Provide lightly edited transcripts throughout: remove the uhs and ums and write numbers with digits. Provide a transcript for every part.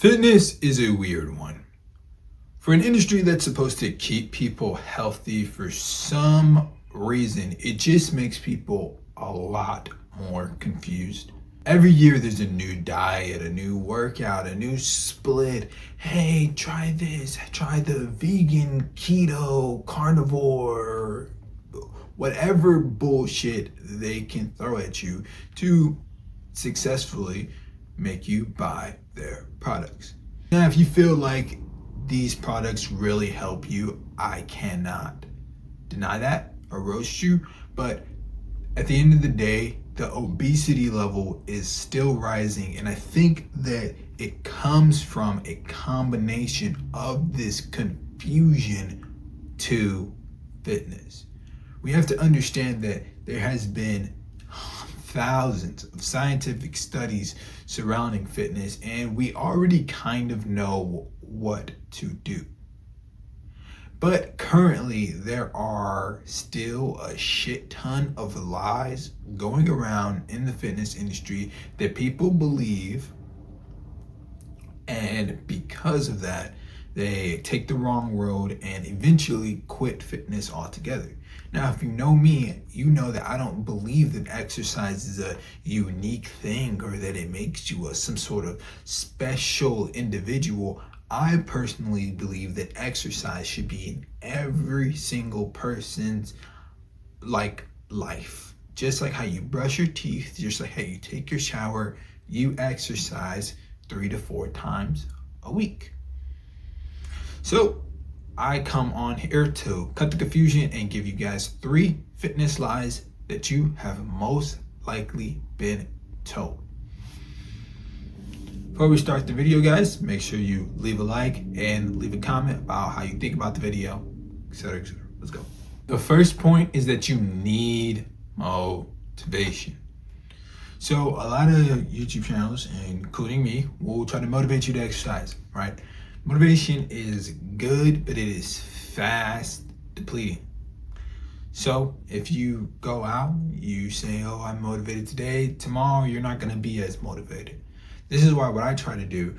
Fitness is a weird one. For an industry that's supposed to keep people healthy, for some reason, it just makes people a lot more confused. Every year there's a new diet, a new workout, a new split. Hey, try this, try the vegan, keto, carnivore, whatever bullshit they can throw at you to successfully make you buy their products. Now, if you feel like these products really help you, I cannot deny that or roast you, but at the end of the day, the obesity level is still rising, and I think that it comes from a combination of this confusion to fitness. We have to understand that there has been thousands of scientific studies surrounding fitness, and we already kind of know what to do. But currently, there are still a shit ton of lies going around in the fitness industry that people believe, and because of that, they take the wrong road and eventually quit fitness altogether. Now, if you know me, you know that I don't believe that exercise is a unique thing or that it makes you some sort of special individual. I personally believe that exercise should be in every single person's life. Just like how you brush your teeth, just like how you take your shower, you exercise 3 to 4 times a week. So I come on here to cut the confusion and give you guys 3 fitness lies that you have most likely been told. Before we start the video, guys, make sure you leave a like and leave a comment about how you think about the video, etc., etc. Let's go. The first point is that you need motivation. So a lot of YouTube channels, including me, will try to motivate you to exercise, right? Motivation is good, but it is fast depleting. So if you go out, you say, oh, I'm motivated today, tomorrow you're not gonna be as motivated. This is why what I try to do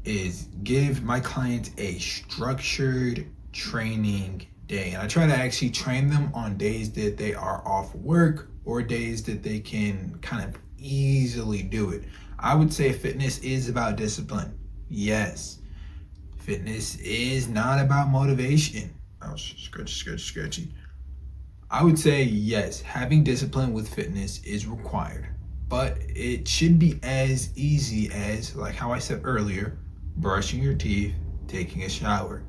is give my clients a structured training day. And I try to actually train them on days that they are off work or days that they can kind of easily do it. I would say fitness is about discipline. Yes. Fitness is not about motivation. Oh, scratchy. I would say yes, having discipline with fitness is required, but it should be as easy as, like how I said earlier, brushing your teeth, taking a shower.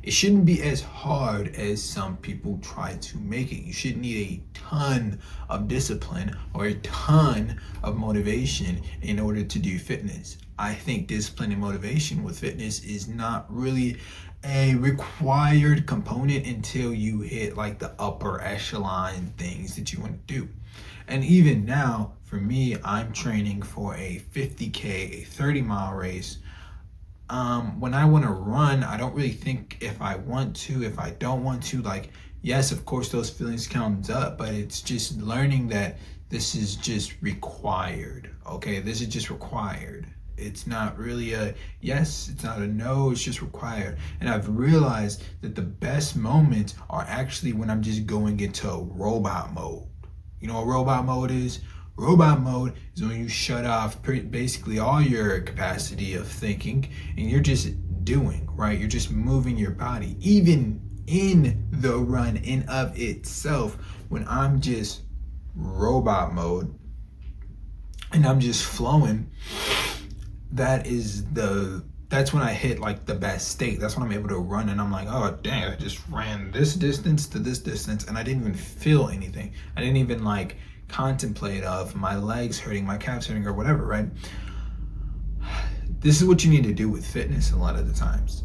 It shouldn't be as hard as some people try to make it. You shouldn't need a ton of discipline or a ton of motivation in order to do fitness. I think discipline and motivation with fitness is not really a required component until you hit like the upper echelon things that you want to do. And even now, for me, I'm training for a 50K, a 30-mile race. When I want to run, I don't really think if I want to, if I don't want to. Like, yes, of course, those feelings comes up, but it's just learning that this is just required. Okay, this is just required. It's not really a yes, it's not a no, it's just required. And I've realized that the best moments are actually when I'm just going into robot mode. You know what robot mode is? Robot mode is when you shut off basically all your capacity of thinking and you're just doing, right? You're just moving your body. Even in the run in of itself, when I'm just robot mode and I'm just flowing, that's when I hit like the best state. That's when I'm able to run and I'm like, oh dang, I just ran this distance to this distance and I didn't even feel anything. I didn't even like contemplate of my legs hurting, my calves hurting or whatever, right? This is what you need to do with fitness a lot of the times.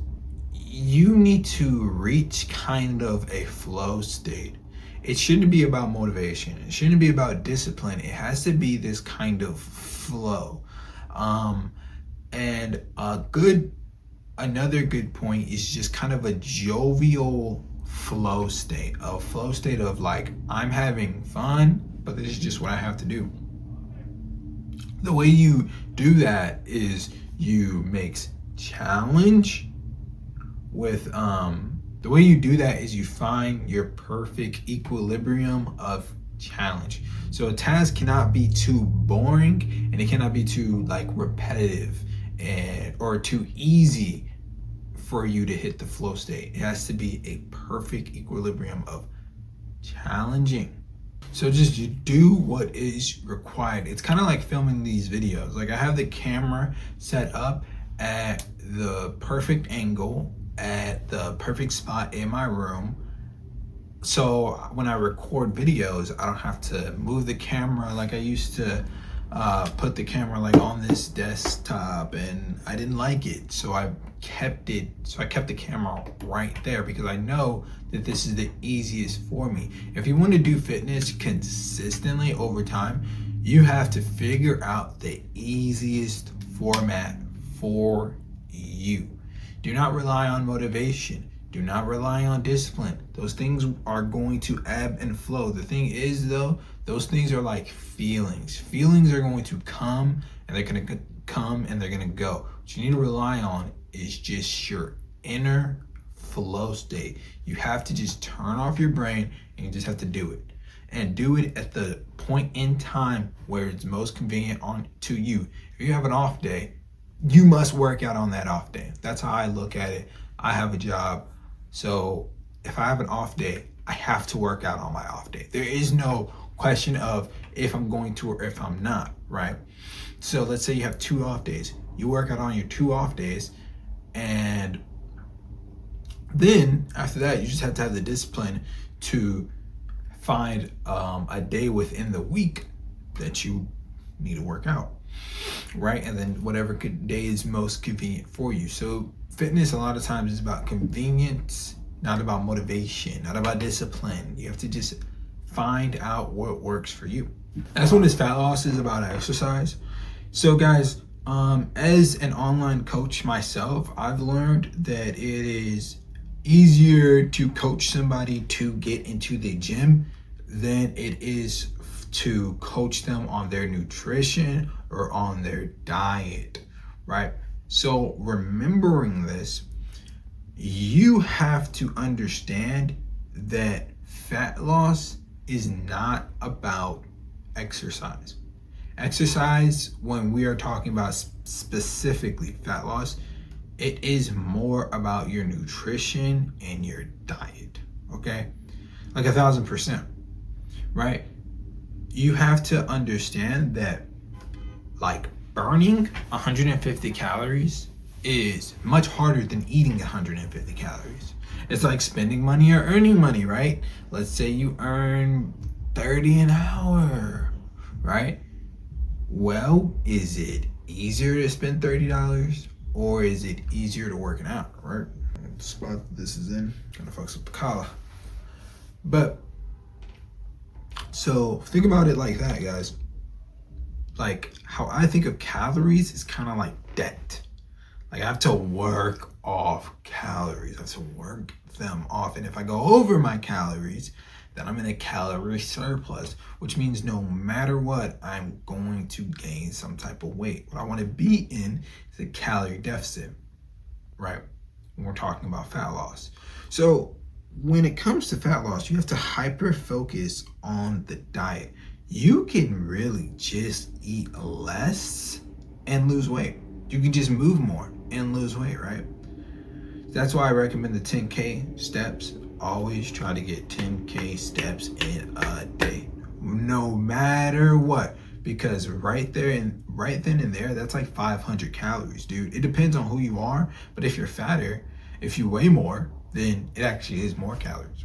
You need to reach kind of a flow state. It shouldn't be about motivation. It shouldn't be about discipline. It has to be this kind of flow. And another good point is just kind of a jovial flow state, a flow state of like, I'm having fun, but this is just what I have to do. The way you do that is you mix challenge with the way you do that is you find your perfect equilibrium of challenge. So a task cannot be too boring, and it cannot be too like repetitive or too easy for you to hit the flow state. It has to be a perfect equilibrium of challenging. So just you do what is required. It's kind of like filming these videos. Like I have the camera set up at the perfect angle, at the perfect spot in my room. So when I record videos, I don't have to move the camera like I used to put the camera like on this desktop, and I didn't like it. So I kept the camera right there because I know that this is the easiest for me. If you want to do fitness consistently over time, you have to figure out the easiest format for you. Do not rely on motivation. Do not rely on discipline. Those things are going to ebb and flow. The thing is though, those things are like feelings. Feelings are going to come and they're going to come and they're going to go. What you need to rely on is just your inner flow state. You have to just turn off your brain and you just have to do it. And do it at the point in time where it's most convenient to you. If you have an off day, you must work out on that off day. That's how I look at it. I have a job. So if I have an off day, I have to work out on my off day. There is no question of if I'm going to or if I'm not, right? So let's say you have 2 off days. You work out on your 2 off days, and then after that, you just have to have the discipline to find a day within the week that you need to work out, right? And then whatever day is most convenient for you. So fitness a lot of times is about convenience, not about motivation, not about discipline. You have to just find out what works for you. That's what this fat loss is about, exercise. So guys, as an online coach myself, I've learned that it is easier to coach somebody to get into the gym than it is to coach them on their nutrition or on their diet, right? So remembering this, you have to understand that fat loss is not about exercise. Exercise, when we are talking about specifically fat loss, it is more about your nutrition and your diet, okay? Like 1,000%, right? You have to understand that like burning 150 calories is much harder than eating 150 calories. It's like spending money or earning money, right? Let's say you earn 30 an hour, right? Well, is it easier to spend $30 or is it easier to work it out, right? The spot this is in kind of fucks up the collar. But so think about it like that, guys. Like how I think of calories is kind of like debt. Like I have to work off calories. I have to work them off. And if I go over my calories, then I'm in a calorie surplus, which means no matter what, I'm going to gain some type of weight. What I want to be in is a calorie deficit, right? When we're talking about fat loss. So when it comes to fat loss, you have to hyper focus on the diet. You can really just eat less and lose weight. You can just move more and lose weight, right? That's why I recommend the 10K steps. Always try to get 10K steps in a day, no matter what, because right then and there, that's like 500 calories, dude. It depends on who you are, but if you're fatter, if you weigh more, then it actually is more calories,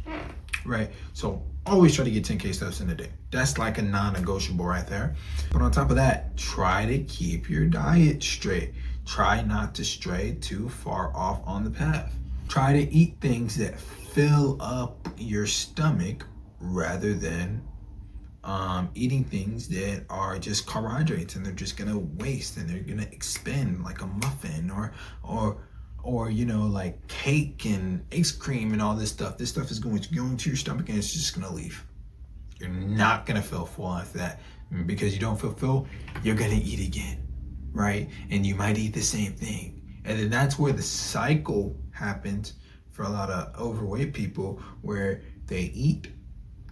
right? So always try to get 10K steps in a day. That's like a non-negotiable right there. But on top of that, try to keep your diet straight. Try not to stray too far off on the path. Try to eat things that fill up your stomach rather than eating things that are just carbohydrates and they're just gonna waste and they're gonna expend, like a muffin or you know, like cake and ice cream and all this stuff. This stuff is going to go into your stomach and it's just gonna leave. You're not gonna feel full after that. And because you don't feel full, you're gonna eat again, right? And you might eat the same thing. And then that's where the cycle happens for a lot of overweight people, where they eat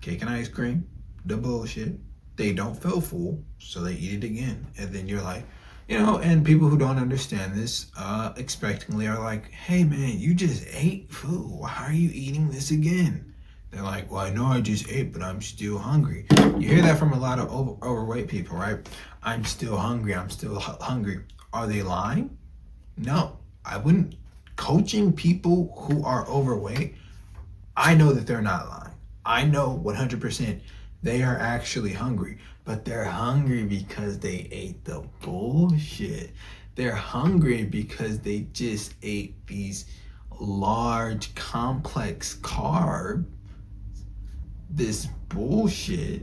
cake and ice cream, the bullshit. They don't feel full, so they eat it again. And then you're like, and people who don't understand this expectingly are like, hey man, you just ate food. Why are you eating this again? They're like, well, I know I just ate, but I'm still hungry. You hear that from a lot of overweight people, right? I'm still hungry. I'm still hungry. Are they lying? No, I wouldn't. Coaching people who are overweight, I know that they're not lying. I know 100% they are actually hungry, but they're hungry because they ate the bullshit. They're hungry because they just ate these large, complex carbs, this bullshit.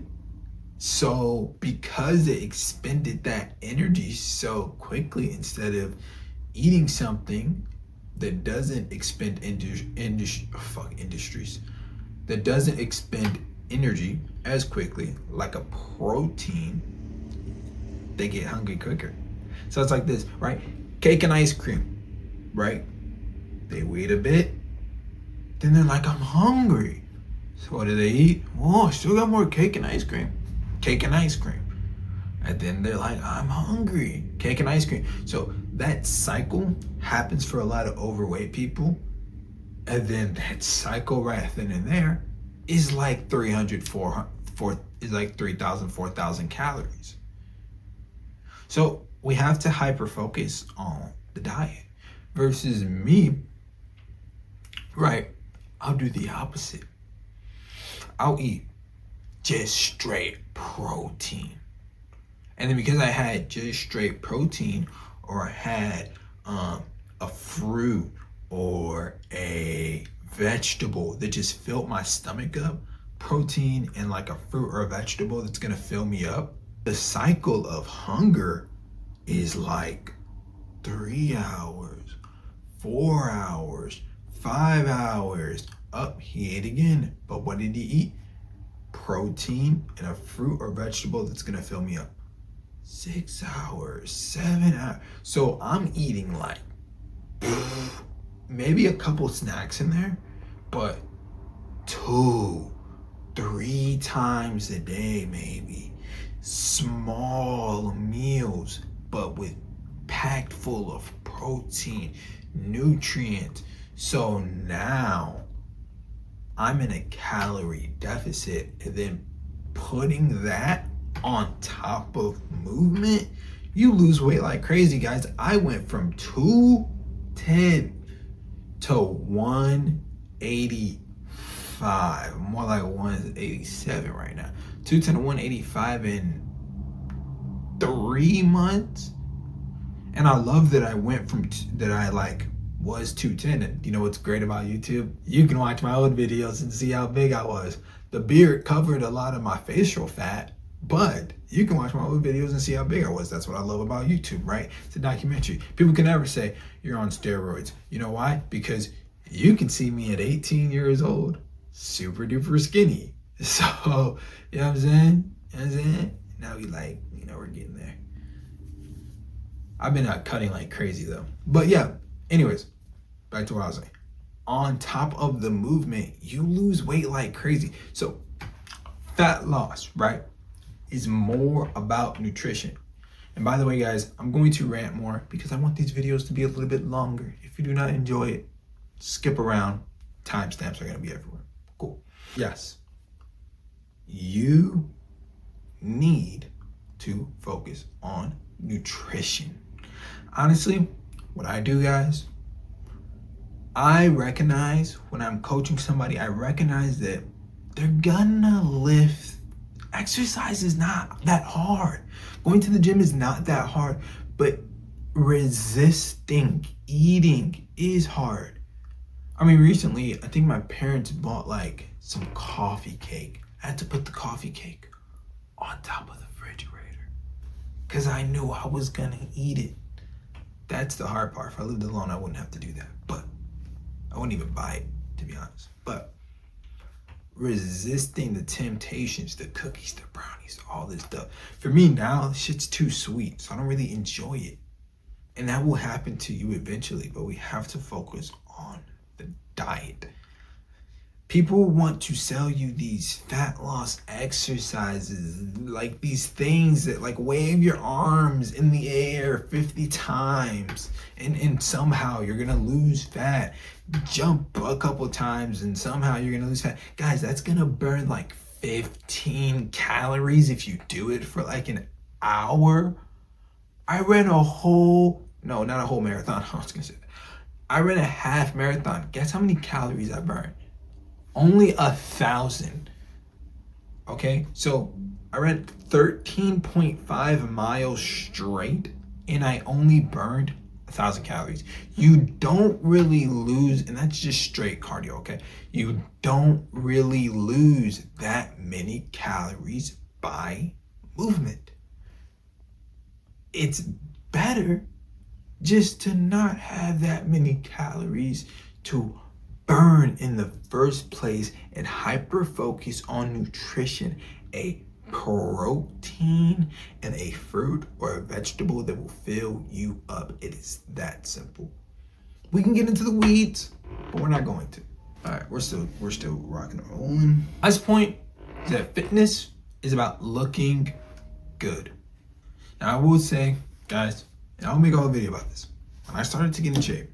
So because they expended that energy so quickly, instead of eating something that doesn't expend industries, that doesn't expend energy as quickly, like a protein, they get hungry quicker. So it's like this, right? Cake and ice cream, right? They wait a bit, then they're like, I'm hungry. So what do they eat? Oh, I still got more cake and ice cream. Cake and ice cream. And then they're like, I'm hungry. Cake and ice cream. So that cycle happens for a lot of overweight people. And then that cycle right then and there is like 3,000, 4,000 calories. So we have to hyper focus on the diet. Versus me, right? I'll do the opposite. I'll eat just straight protein. And then because I had just straight protein, or I had a fruit or a vegetable that just filled my stomach up, protein and like a fruit or a vegetable that's gonna fill me up, the cycle of hunger is like 3 hours, 4 hours, 5 hours, up, he ate again. But what did he eat? Protein and a fruit or vegetable that's gonna fill me up. 6 hours, 7 hours. So I'm eating like maybe a couple snacks in there, but 2-3 times a day, maybe. Small meals, but with packed full of protein, nutrients. So now I'm in a calorie deficit, and then putting that on top of movement, you lose weight like crazy, guys. I went from 210 to 185, more like 187 right now. 210 to 185 in 3 months. And I love that I went from was 210. And you know what's great about YouTube? You can watch my old videos and see how big I was. The beard covered a lot of my facial fat, but you can watch my old videos and see how big I was. That's what I love about YouTube, right? It's a documentary. People can never say you're on steroids. You know why? Because you can see me at 18 years old, super duper skinny. So, you know what I'm saying? Now we we're getting there. I've been cutting like crazy though. But yeah, anyways, back to what I was saying. On top of the movement, you lose weight like crazy. So fat loss, right, is more about nutrition. And by the way, guys, I'm going to rant more because I want these videos to be a little bit longer. If you do not enjoy it, skip around. Timestamps are going to be everywhere. Cool. Yes. You need to focus on nutrition. Honestly, what I do, guys, I recognize when I'm coaching somebody, I recognize that they're gonna lift. Exercise is not that hard. Going to the gym is not that hard, but resisting eating is hard. I mean, recently, I think my parents bought like some coffee cake. I had to put the coffee cake on top of the refrigerator because I knew I was gonna eat it. That's the hard part. If I lived alone, I wouldn't have to do that, but I wouldn't even buy it, to be honest. But resisting the temptations, the cookies, the brownies, all this stuff. For me now, shit's too sweet, so I don't really enjoy it. And that will happen to you eventually, but we have to focus on the diet. People want to sell you these fat loss exercises, like these things that like wave your arms in the air 50 times and somehow you're gonna lose fat. Jump a couple times and somehow you're gonna lose fat. Guys, that's gonna burn like 15 calories if you do it for like an hour. I ran not a whole marathon. I was gonna say that. I ran a half marathon. Guess how many calories I burned? Only 1,000. Okay, so I ran 13.5 miles straight and I only burned 1,000 calories. You don't really lose, and that's just straight cardio, okay? You don't really lose that many calories by movement. It's better just to not have that many calories to burn in the first place and hyper focus on nutrition, a protein and a fruit or a vegetable that will fill you up. It is that simple. We can get into the weeds, but we're not going to. All right, we're still rocking and rolling. Last point is that fitness is about looking good. Now I will say, guys, and I'll make a whole video about this. When I started to get in shape,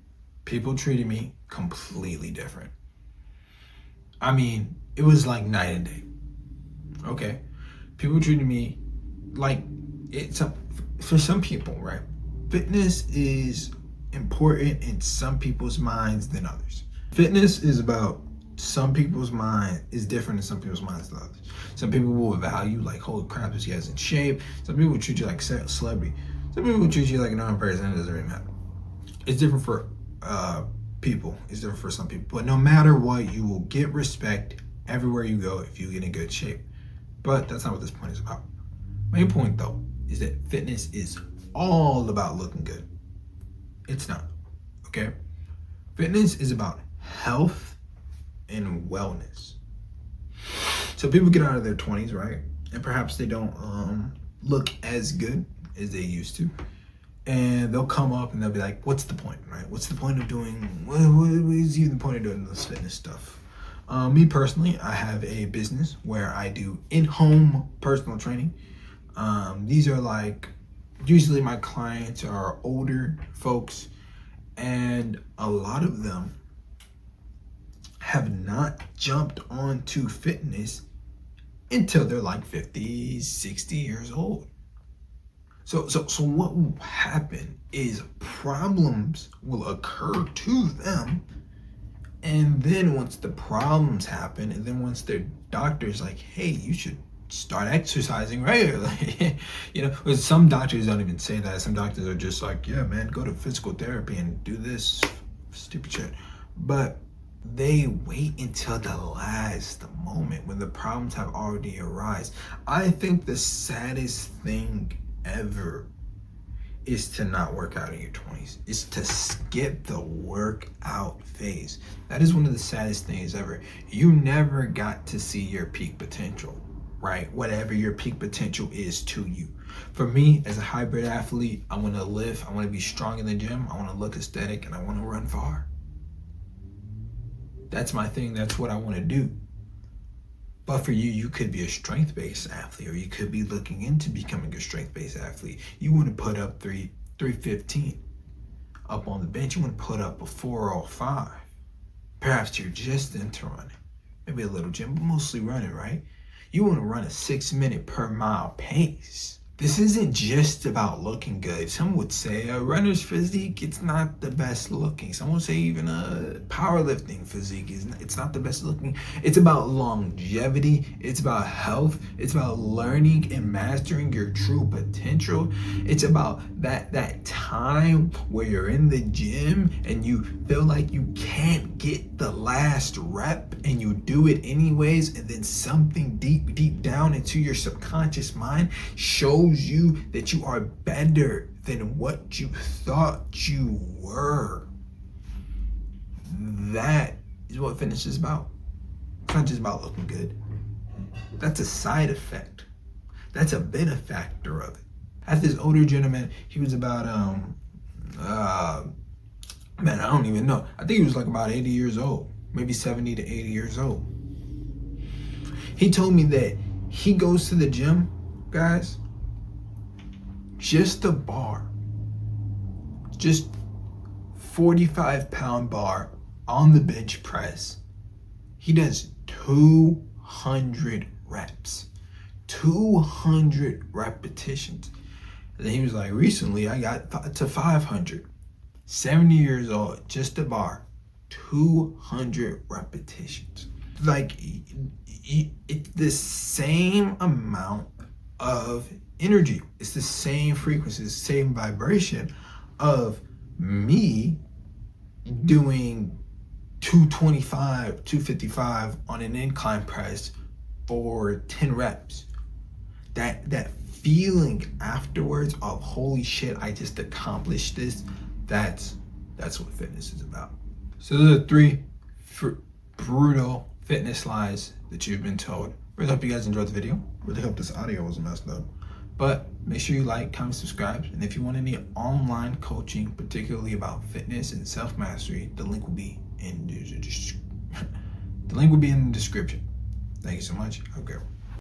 people treated me completely different. I mean, it was like night and day. Okay, people treated me like it's for some people, right? Fitness is important in some people's minds than others. Fitness is about some people's mind is different in some people's minds than others. Some people will value like, holy crap, this guy's in shape. Some people will treat you like a celebrity. Some people will treat you like a normal person. It doesn't really matter. It's different for people. It's different for some people. But no matter what, you will get respect everywhere you go if you get in good shape. But that's not what this point is about. Main point though is that fitness is all about looking good. It's not. Okay? Fitness is about health and wellness. So people get out of their 20s, right? And perhaps they don't look as good as they used to. And they'll come up and they'll be like, what's the point, right? What's the point of doing, what is even the point of doing this fitness stuff? Me personally, I have a business where I do in-home personal training. These are like, usually my clients are older folks, and a lot of them have not jumped onto fitness until they're like 50, 60 years old. So what will happen is problems will occur to them, and then once the problems happen, and then once their doctor's like, hey, you should start exercising regularly. You know, some doctors don't even say that. Some doctors are just like, yeah, man, go to physical therapy and do this stupid shit. But they wait until the last moment when the problems have already arisen. I think the saddest thing ever is to not work out in your 20s. Is to skip the workout phase. That is one of the saddest things ever. You never got to see your peak potential, right? Whatever your peak potential is to you. For me, as a hybrid athlete, I want to lift, I want to be strong in the gym, I want to look aesthetic, and I want to run far. That's my thing. That's what I want to do. But for you, you could be a strength-based athlete, or you could be looking into becoming a strength-based athlete. You want to put up 315 up on the bench. You want to put up a 405. Perhaps you're just into running, maybe a little gym, but mostly running, right? You want to run a 6 minute per mile pace. This isn't just about looking good. Some would say a runner's physique, it's not the best looking. Some would say even a powerlifting physique, it's not the best looking. It's about longevity. It's about health. It's about learning and mastering your true potential. It's about that time where you're in the gym and you feel like you can't get the last rep and you do it anyways, and then something deep down into your subconscious mind shows you that you are better than what you thought you were. That is what fitness is about. It's not just about looking good. That's a side effect. That's a benefactor of it. I had this older gentleman, he was about Man, I don't even know. I think he was like about 80 years old, maybe 70 to 80 years old. He told me that he goes to the gym, guys, just a bar, just 45-pound bar on the bench press. He does 200 reps, 200 repetitions. And then he was like, recently I got to 500. 70 years old, just a bar, 200 repetitions. Like, it's the same amount of energy. It's the same frequency, the same vibration of me doing 225, 255 on an incline press for 10 reps. That feeling afterwards of, holy shit, I just accomplished this. That's what fitness is about. So those are 3 brutal fitness lies that you've been told. Really hope you guys enjoyed the video. Really hope this audio wasn't messed up. But make sure you like, comment, subscribe. And if you want any online coaching, particularly about fitness and self-mastery, the link will be in the description. Thank you so much. Okay.